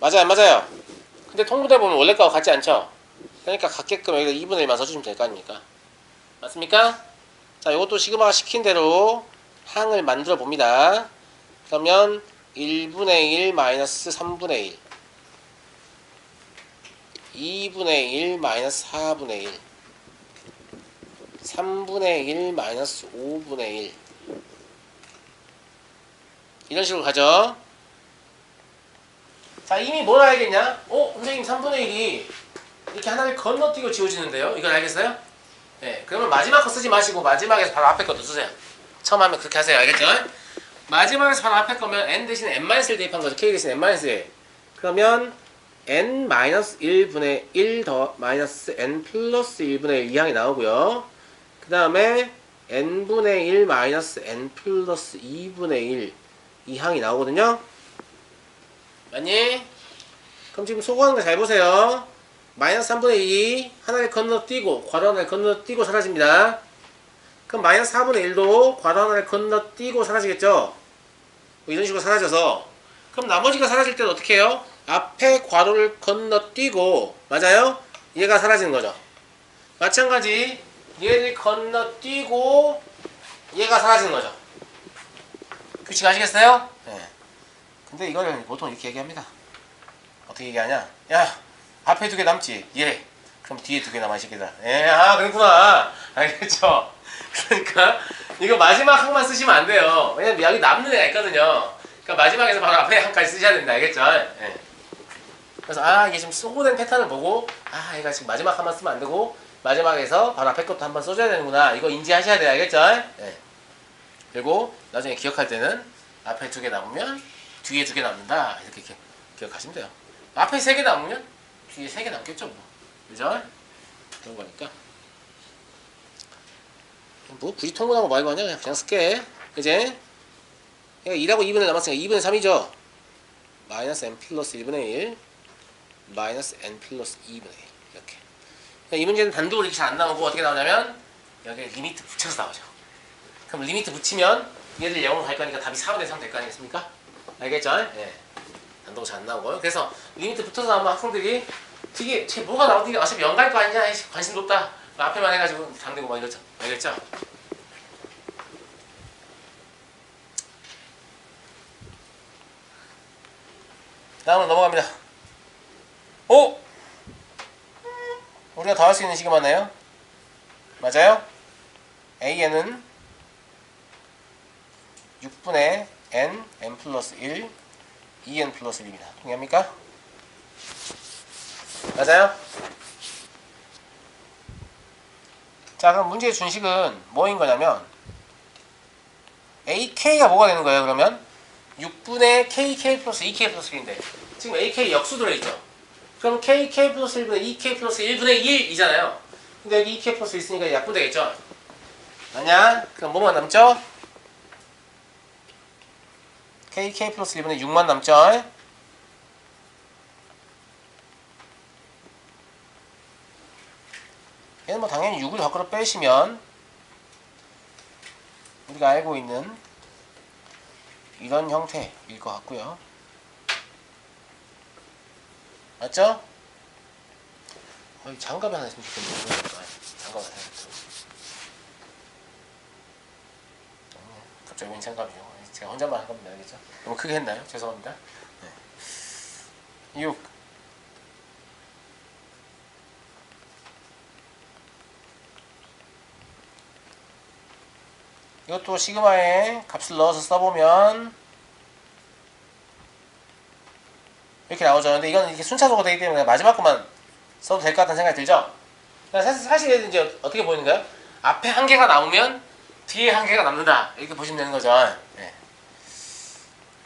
맞아요 안 맞아요? 근데 통분해 보면 원래 거하고 같지 않죠? 그러니까 같게끔 여기다 2분의 1만 써주시면 될 거 아닙니까? 맞습니까? 자 이것도 시그마가 시킨 대로 항을 만들어 봅니다. 그러면 1분의 1 마이너스 3분의 1 2분의 1 마이너스 4분의 1 3분의 1 마이너스 5분의 1 이런 식으로 가죠. 자 이미 뭘 알겠냐? 선생님 3분의 1이 이렇게 하나를 건너뛰고 지워지는데요. 이걸 알겠어요? 네, 그러면 마지막 거 쓰지 마시고 마지막에서 바로 앞에 것도 쓰세요. 처음 하면 그렇게 하세요. 알겠죠? 마지막에서 바로 앞에 거면 n 대신 n-를 대입한 거죠. k 대신 n-1. 그러면 n-1분의 1 더 마이너스 n 플러스 1분의 1 이항이 나오고요. 그 다음에 n분의 1 마이너스 n 플러스 2분의 1 이항이 나오거든요. 맞니? 그럼 지금 소거하는 거 잘 보세요. 마이너스 3분의 2 하나를 건너뛰고 괄호 하나를 건너뛰고 사라집니다. 그럼 마이너스 4분의 1도 괄호 하나를 건너뛰고 사라지겠죠? 뭐 이런 식으로 사라져서 그럼 나머지가 사라질 때는 어떻게 해요? 앞에 괄호를 건너뛰고 맞아요? 얘가 사라지는 거죠. 마찬가지 얘를 건너뛰고 얘가 사라지는 거죠. 규칙 아시겠어요? 네. 근데 이거를 보통 이렇게 얘기합니다. 어떻게 얘기하냐? 야 앞에 2개 남지? 예. 그럼 뒤에 2개 남아 이 새끼들. 예, 아 그렇구나. 알겠죠? 그러니까 이거 마지막 항만 쓰시면 안 돼요. 왜냐면 여기 남는 애가 있거든요. 그러니까 마지막에서 바로 앞에 항까지 쓰셔야 된다. 알겠죠? 예. 그래서 아 이게 지금 소구된 패턴을 보고 아 얘가 지금 마지막 항만 쓰면 안 되고 마지막에서 바로 앞에 것도 한번 써줘야 되는구나. 이거 인지하셔야 돼요. 알겠죠? 예. 그리고 나중에 기억할 때는 앞에 2개 남으면 뒤에 2개 남는다. 이렇게 기억하시면 돼요. 앞에 3개 남으면 뒤에 3개 남겠죠 뭐. 그죠? 그런 거니까 뭐 굳이 통분하고 말고 하냐 그냥 쓸게. 그지? 그러니까 2하고 2분의 남았으니까 2분의 3이죠. 마이너스 n 플러스 1분의 1 마이너스 n 플러스 2분의 1 이렇게. 그러니까 이 문제는 단독으로 이렇게 잘 안 나오고 어떻게 나오냐면 여기에 리미트 붙여서 나오죠. 그럼 리미트 붙이면 얘들 0으로 갈 거니까 답이 4분의 3 될 거 아니겠습니까? 알겠죠? 예. 단독으로 잘 안 나오고요. 그래서 리미트 붙어서 나오면 학생들이 되게 쟤 뭐가 나오든지 어차피 0 갈 거 아니냐 관심 높다 앞에만 해가지고 담대고 막 이러죠. 알겠죠? 다음으로 넘어갑니다. 오! 우리가 더할 수 있는 시기 맞나요? 맞아요? AN은 6분의 n, n 플러스 1, 2n 플러스 1입니다. 동의합니까? 맞아요? 자 그럼 문제의 준식은 뭐인 거냐면 AK가 뭐가 되는 거예요 그러면? 6분의 KK 플러스 2K 플러스 1인데 지금 AK 역수 들어있죠? 그럼 KK 플러스 1분의 2K 플러스 1분의 1이잖아요. 근데 여기 2K 플러스 1 있으니까 약분되겠죠? 맞냐? 그럼 뭐만 남죠? KK 플러스 1분의 6만 남죠? 얘는 뭐 당연히 6을 밖으로 빼시면 우리가 알고 있는 이런 형태일 것 같고요. 맞죠? 장갑이 하나 있으면 좋겠는데 장갑 하나 있어. 갑자기 웬 장갑이죠? 제가 혼자만 한 겁니다. 알겠죠? 너무 크게 했나요? 죄송합니다. 네. 6 이것도 시그마에 값을 넣어서 써보면 이렇게 나오죠. 근데 이건 이렇게 순차적으로 되기 때문에 마지막 것만 써도 될 것 같다는 생각이 들죠? 사실 이제 어떻게 보이는가요? 앞에 한 개가 남으면 뒤에 한 개가 남는다. 이렇게 보시면 되는 거죠. 네.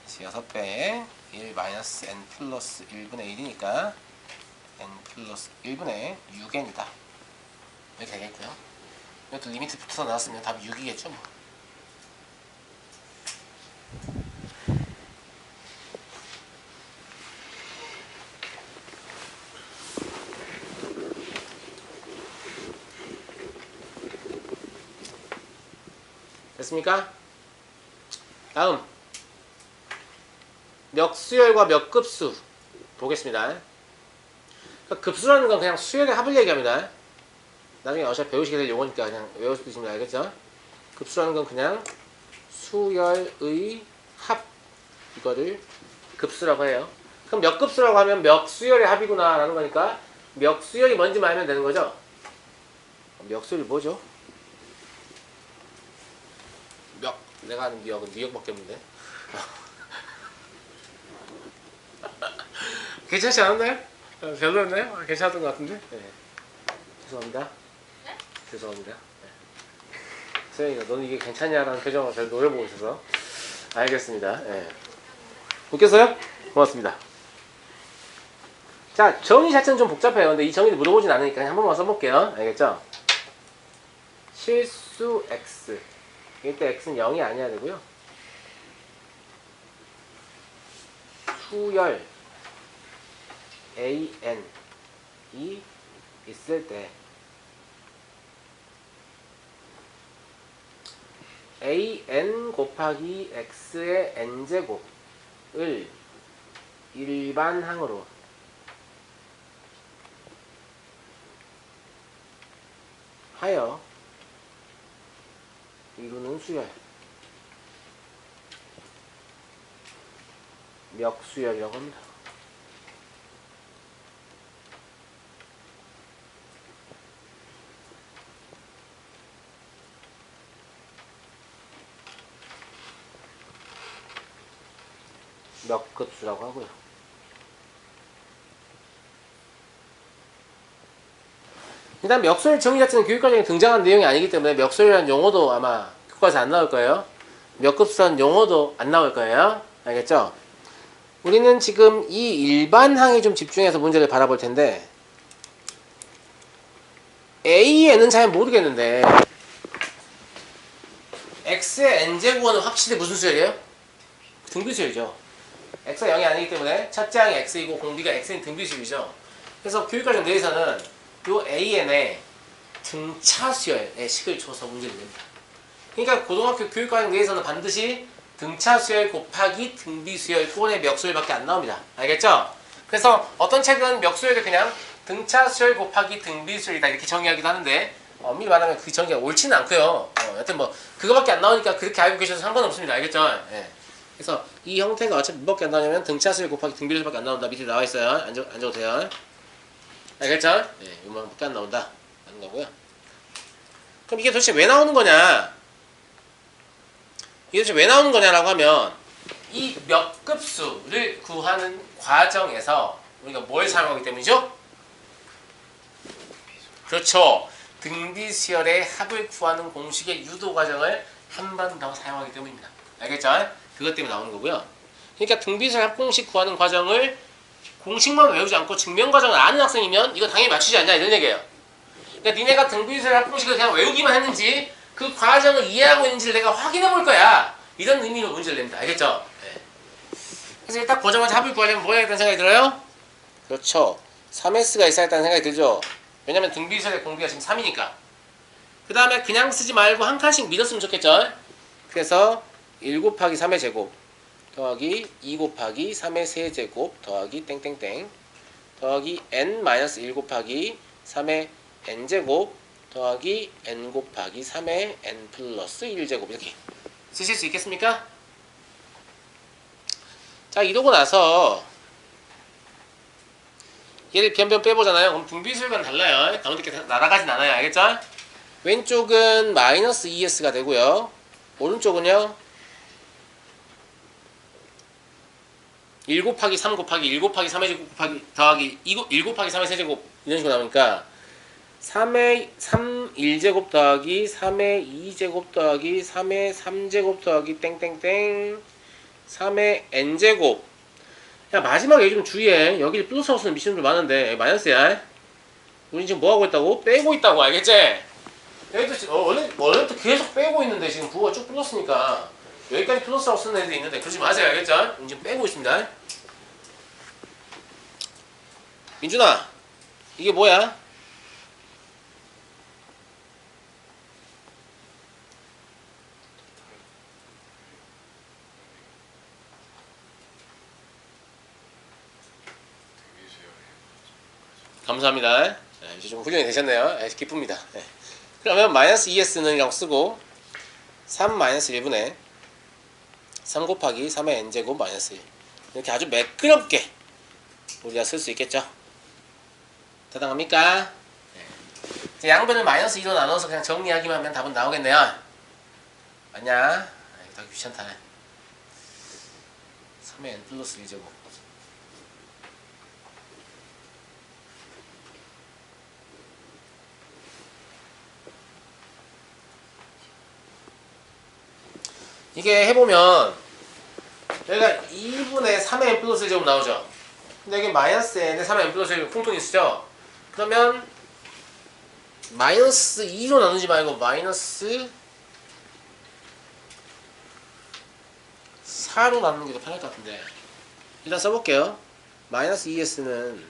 6배 1 마이너스 n 플러스 1분의 1이니까 n 플러스 1분의 6n이다. 이렇게 되겠고요. 이것도 리미트 붙어서 나왔으면 답이 6이겠죠. 뭐. 됐습니까? 다음 멱수열과 멱급수 보겠습니다. 그러니까 급수라는 건 그냥 수열의 합을 얘기합니다. 나중에 어차피 배우시게 될 용어니까 그냥 외워두시면 알겠죠? 급수라는 건 그냥 수열의 합 이거를 급수라고 해요. 그럼 멱급수라고 하면 멱수열의 합이구나 라는 거니까 멱수열이 뭔지만 알면 되는 거죠? 멱수열이 뭐죠? 멱 내가 아는 미역은 미역밖에 없는데 괜찮지 않았나요? 별로였나요? 괜찮았던 것 같은데? 네. 죄송합니다. 네? 죄송합니다. 네. 세영이가 너는 이게 괜찮냐라는 표정으로 저를 노려보고 있어서 알겠습니다. 예. 웃겼어요? 고맙습니다. 자, 정의 자체는 좀 복잡해요. 근데 이 정의를 물어보진 않으니까 그냥 한 번만 써볼게요. 알겠죠? 실수 x. 이때 x는 0이 아니어야 되고요. 수열 an이 있을 때 an 곱하기 x의 n제곱을 일반항으로 하여 이루는 수열 멱수열이라고 합니다. 멱급수라고 하고요. 일단 멱수열 정의 자체는 교육과정에 등장한 내용이 아니기 때문에 멱수열이라는 용어도 아마 교과서에 안 나올 거예요. 멱급수라는 용어도 안 나올 거예요. 알겠죠? 우리는 지금 이 일반항에 좀 집중해서 문제를 바라볼 텐데 A에는 잘 모르겠는데 X의 N제곱은 확실히 무슨 수열이에요? 등비수열이죠. X가 0이 아니기 때문에 첫째 항이 X이고 공비가 X인 등비수열이죠. 그래서 교육과정 내에서는 요 AN에 등차수열의 식을 줘서 문제를 냅니다. 그러니까 고등학교 교육과정 내에서는 반드시 등차수열 곱하기 등비수열 또는 멱수열밖에 안 나옵니다. 알겠죠? 그래서 어떤 책은 멱수열을 그냥 등차수열 곱하기 등비수열이다 이렇게 정의하기도 하는데 엄밀히 말하면 그 정의가 옳지는 않고요. 여튼 뭐 그거밖에 안 나오니까 그렇게 알고 계셔도 상관없습니다. 알겠죠? 예. 그래서 이 형태가 어차피 뭐밖에 안 나오냐면 등차수열 곱하기 등비수열밖에 안 나온다. 밑에 나와 있어요. 안 적어도 돼요. 알겠죠? 예, 이만밖에 안 나온다 하는 거고요. 그럼 이게 도대체 왜 나오는 거냐? 이게 도대체 왜 나오는 거냐라고 하면 이 멱급수를 구하는 과정에서 우리가 뭘 사용하기 때문이죠? 그렇죠. 등비수열의 합을 구하는 공식의 유도 과정을 한 번 더 사용하기 때문입니다. 알겠죠? 그것 때문에 나오는 거고요. 그러니까 등비수열 합공식 구하는 과정을 공식만 외우지 않고 증명 과정을 아는 학생이면 이거 당연히 맞추지 않냐 이런 얘기예요. 그러니까 니네가 등비수열 합공식을 그냥 외우기만 했는지 그 과정을 이해하고 있는지를 내가 확인해 볼 거야. 이런 의미로 문제를 냅니다. 알겠죠? 네. 그래서 딱 보자마자 합을 구하려면 뭐 해야겠다는 생각이 들어요? 그렇죠. 3S가 있어야겠다는 생각이 들죠. 왜냐면 등비수열의 공비가 지금 3이니까. 그 다음에 그냥 쓰지 말고 한 칸씩 밀었으면 좋겠죠. 그래서 1 곱하기 3의 제곱 더하기 2 곱하기 3의 세제곱 더하기 땡땡땡 더하기 n-1 곱하기 3의 n제곱 더하기 n 곱하기 3의 n 플러스 1제곱 이렇게 쓰실 수 있겠습니까? 자, 이러고 나서 얘를 변변 빼보잖아요. 그럼 등비수열과는 달라요. 가운데 게 날아가진 않아요. 알겠죠? 왼쪽은 마이너스 2s가 되고요. 오른쪽은요 1 곱하기 3 곱하기 1 곱하기 3의 제곱 곱하기 더하기 1 곱하기 3의 세제곱 이런 식으로 나오니까 3의 3 1제곱 더하기 3의 2제곱 더하기 3의 3제곱 더하기 땡땡땡 3의 n제곱. 야, 마지막에 좀 주의해. 여기 플러스하고 쓰는 미션들 많은데 마이너스야. 우리 지금 뭐하고 있다고? 빼고 있다고. 알겠지? 여기도 지금 원래부터 계속 빼고 있는데 지금 부호가 쭉 플러스니까 여기까지 플러스라고 쓰는 애들이 있는데 그러지 마세요. 알겠죠? 지금 빼고 있습니다. 민준아, 이게 뭐야? 감사합니다. 네, 이제 좀 훌륭히 되셨네요. 네, 기쁩니다. 네. 그러면 마이너스 2s는 이라고 쓰고 3 마이너스 1분의 3 곱하기 3의 n제곱 마이너스 1 이렇게 아주 매끄럽게 우리가 쓸 수 있겠죠. 타당합니까? 네. 양변을 마이너스 2로 나눠서 그냥 정리하기만 하면 답은 나오겠네요. 맞냐? 더 귀찮다. 3의 n 플러스 1제곱 이게 해보면 여기가 2분의 3의 n 플러스 1제곱 나오죠. 근데 여기 마이너스 n의 3의 n 플러스 1 공통이 쓰죠. 그러면 마이너스 2로 나누지 말고 마이너스 4로 나누는 게 더 편할 것 같은데 일단 써볼게요. 마이너스 2s는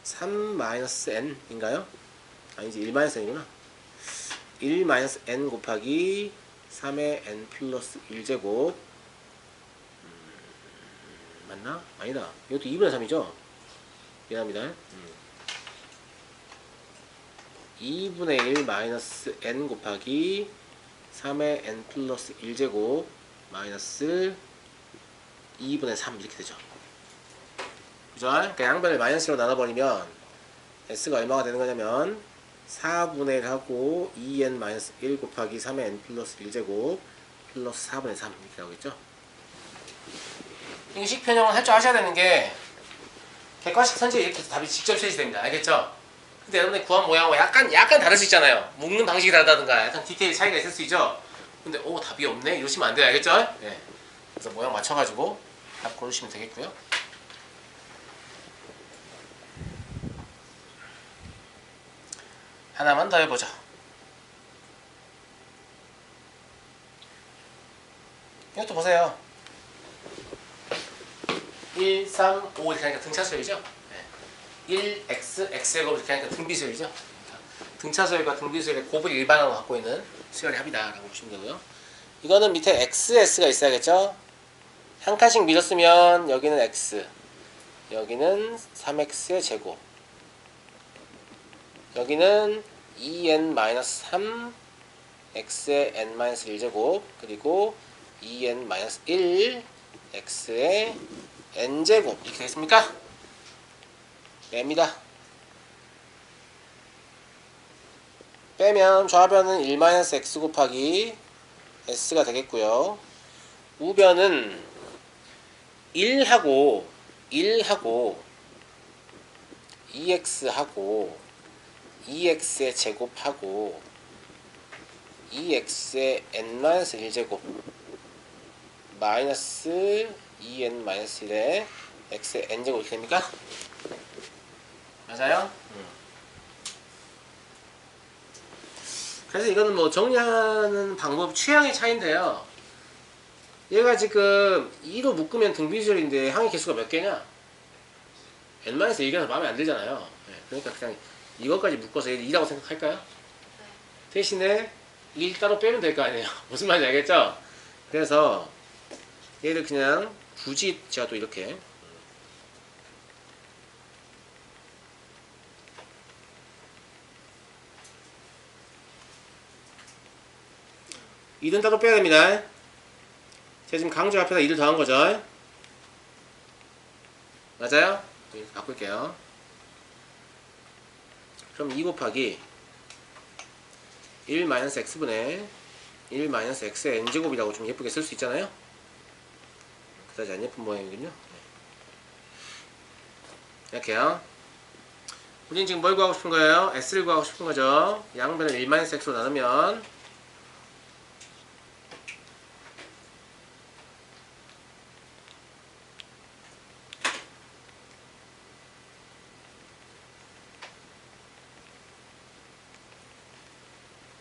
3 마이너스 n인가요? 아니지 1 마이너스 n이구나. 1 마이너스 n 곱하기 3의 n 플러스 1제곱 맞나? 아니다. 이것도 2분의 3이죠? 미안합니다. 2분의 1 마이너스 n 곱하기 3의 n 플러스 1제곱 마이너스 2분의 3 이렇게 되죠. 그죠? 그러니까 양변을 마이너스로 나눠버리면 s가 얼마가 되는 거냐면 4분의 1하고 2n 마이너스 1 곱하기 3의 n 플러스 1제곱 플러스 4분의 3 이렇게 나오겠죠? 이 식 변형을 할 줄 아셔야 되는 게 객관식 선지에 이렇게 답이 직접 제시됩니다. 알겠죠? 근데 여러분들 구한 모양하고 약간 다를 수 있잖아요. 묶는 방식이 다르다든가 약간 디테일 차이가 있을 수 있죠? 근데 오 답이 없네 이러시면 안 돼요. 알겠죠? 네. 그래서 모양 맞춰가지고 답 고르시면 되겠고요. 하나만 더 해보자. 이것도 보세요. 1, 3, 5 이렇게 하니까 등차수열이죠? 1x, x제곱 이렇게 하니까 등비수열이죠? 등차수열과 등비수열의 곱을 일반항으로 갖고 있는 수열의 합이다 라고 보시면 되고요. 이거는 밑에 xs가 있어야겠죠? 한 칸씩 밀었으면 여기는 x, 여기는 3x의 제곱, 여기는 2n-3 x의 n-1제곱 그리고 2n-1 x의 n제곱 이렇게 되겠습니까? 뺍니다. 빼면 좌변은 1-x 곱하기 s가 되겠고요. 우변은 1하고 2x하고 2x의 제곱하고 2x의 n-1제곱 마이너스 2n-1의 x의 n제곱 이렇게 됩니까? 맞아요? 그래서 이거는 뭐 정리하는 방법 취향의 차이인데요. 얘가 지금 2로 묶으면 등비수열인데 항의 개수가 몇 개냐? n-1개라서 마음에 안 들잖아요. 그러니까 그냥 이것까지 묶어서 얘를 2라고 생각할까요? 네. 대신에 1 따로 빼면 될 거 아니에요. 무슨 말인지 알겠죠? 그래서 얘를 그냥 굳이 제가 또 이렇게 이는 따로 빼야 됩니다. 제가 지금 강조 앞에다 2를 더한 거죠. 맞아요? 이렇게 바꿀게요. 그럼 2 곱하기 1-x분의 1-x의 n제곱이라고 좀 예쁘게 쓸 수 있잖아요. 그다지 안 예쁜 모양이군요. 이렇게요. 우리는 지금 뭘 구하고 싶은 거예요? s를 구하고 싶은 거죠. 양변을 1-x로 나누면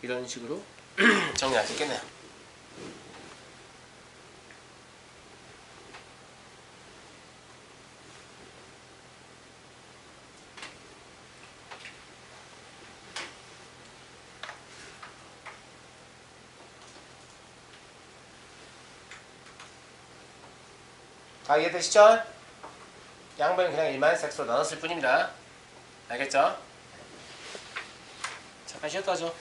이런 식으로 정리할 수 있겠네요. 다 이해되시죠? 양변은 그냥 1-x로 나눴을 뿐입니다. 알겠죠? 잠깐 쉬었다 하죠.